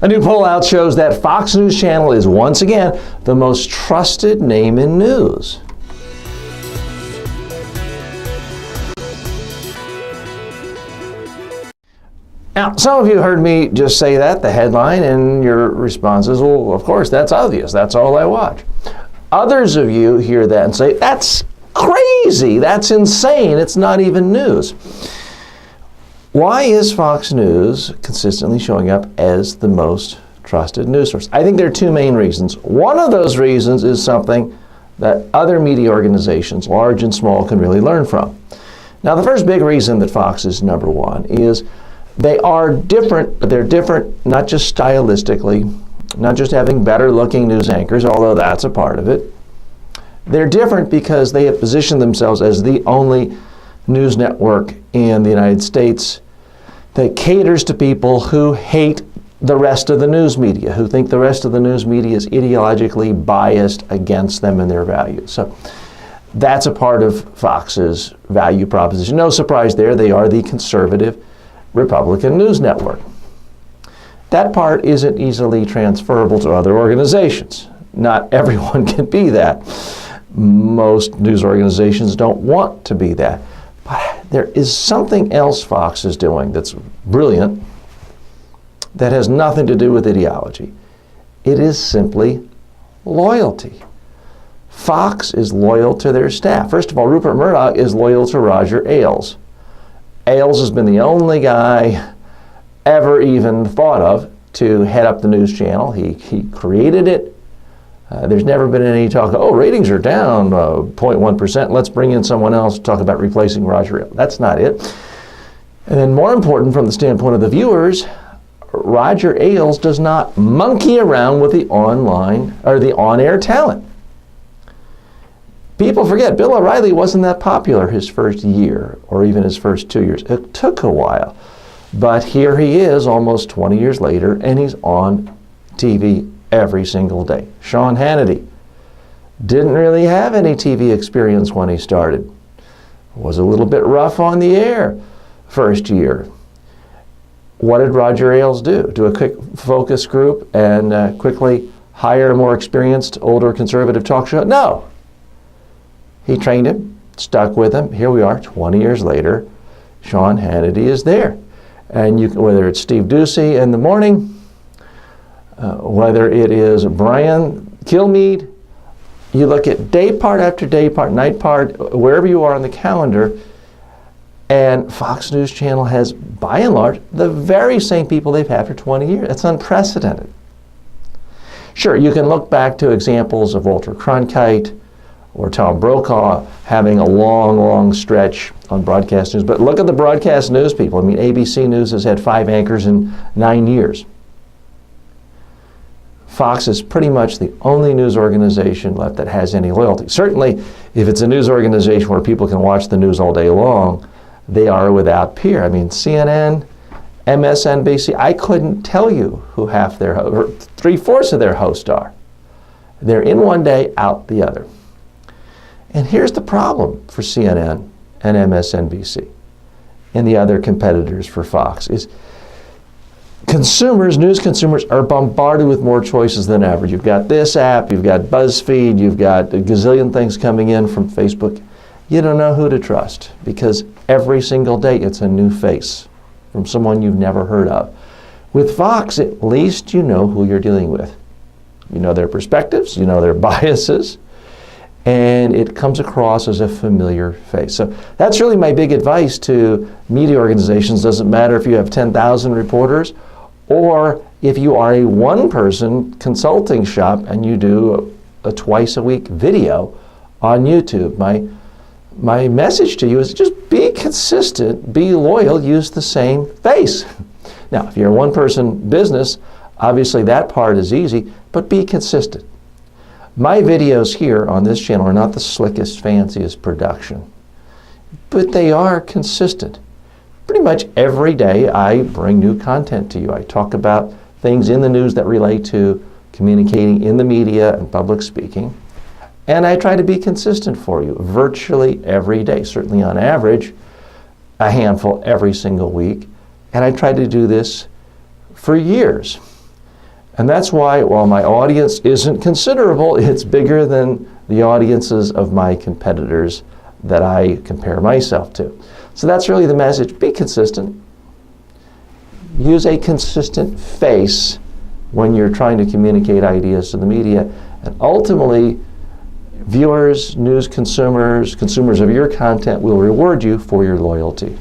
A new poll out shows that Fox News Channel is once again the most trusted name in news. Now, some of you heard me just say that, the headline, and your response is, well, of course, that's obvious. That's all I watch. Others of you hear that and say, that's crazy. That's insane. It's not even news. Why is Fox News consistently showing up as the most trusted news source? I think there are two main reasons. One of those reasons is something that other media organizations, large and small, can really learn from. Now, the first big reason that Fox is number one is they are different, but they're different not just stylistically, not just having better looking news anchors, although that's a part of it. They're different because they have positioned themselves as the only news network in the United States that caters to people who hate the rest of the news media, who think the rest of the news media is ideologically biased against them and their values. So that's a part of Fox's value proposition. No surprise there, they are the conservative Republican news network. That part isn't easily transferable to other organizations. Not everyone can be that. Most news organizations don't want to be that. But there is something else Fox is doing that's brilliant that has nothing to do with ideology. It is simply loyalty. Fox is loyal to their staff. First of all, Rupert Murdoch is loyal to Roger Ailes. Ailes has been the only guy ever even thought of to head up the news channel. He created it. There's never been any talk, oh, ratings are down 0.1%. Let's bring in someone else to talk about replacing Roger Ailes. That's not it. And then more important from the standpoint of the viewers, Roger Ailes does not monkey around with the online or the on-air talent. People forget, Bill O'Reilly wasn't that popular his first year or even his first 2 years. It took a while. But here he is almost 20 years later, and he's on TV every single day. Sean Hannity didn't really have any TV experience when he started. Was a little bit rough on the air first year. What did Roger Ailes do? Do a quick focus group and quickly hire a more experienced, older conservative talk show? No. He trained him, stuck with him. Here we are, 20 years later. Sean Hannity is there. And you, whether it's Steve Doocy in the morning, whether it is Brian Kilmeade, you look at day part after day part, night part, wherever you are on the calendar, and Fox News Channel has, by and large, the very same people they've had for 20 years. It's unprecedented. Sure, you can look back to examples of Walter Cronkite or Tom Brokaw having a long, long stretch on broadcast news. But look at the broadcast news people. I mean, ABC News has had 5 anchors in 9 years. Fox is pretty much the only news organization left that has any loyalty. Certainly, if it's a news organization where people can watch the news all day long, they are without peer. I mean, CNN, MSNBC, I couldn't tell you who half their, or 3/4 of their hosts are. They're in one day, out the other. And here's the problem for CNN and MSNBC and the other competitors for Fox is consumers, news consumers, are bombarded with more choices than ever. You've got this app, you've got BuzzFeed, you've got a gazillion things coming in from Facebook. You don't know who to trust because every single day it's a new face from someone you've never heard of. With Fox, at least you know who you're dealing with. You know their perspectives, you know their biases, and it comes across as a familiar face. So that's really my big advice to media organizations. Doesn't matter if you have 10,000 reporters or if you are a one-person consulting shop and you do a twice-a-week video on YouTube. My message to you is just be consistent, be loyal, use the same face. Now, if you're a one-person business, obviously that part is easy, but be consistent. My videos here on this channel are not the slickest, fanciest production, but they are consistent. Pretty much every day I bring new content to you. I talk about things in the news that relate to communicating in the media and public speaking, and I try to be consistent for you virtually every day, certainly on average, a handful every single week, and I try to do this for years. And that's why, while my audience isn't considerable, it's bigger than the audiences of my competitors that I compare myself to. So that's really the message. Be consistent. Use a consistent face when you're trying to communicate ideas to the media. And ultimately, viewers, news consumers, consumers of your content will reward you for your loyalty.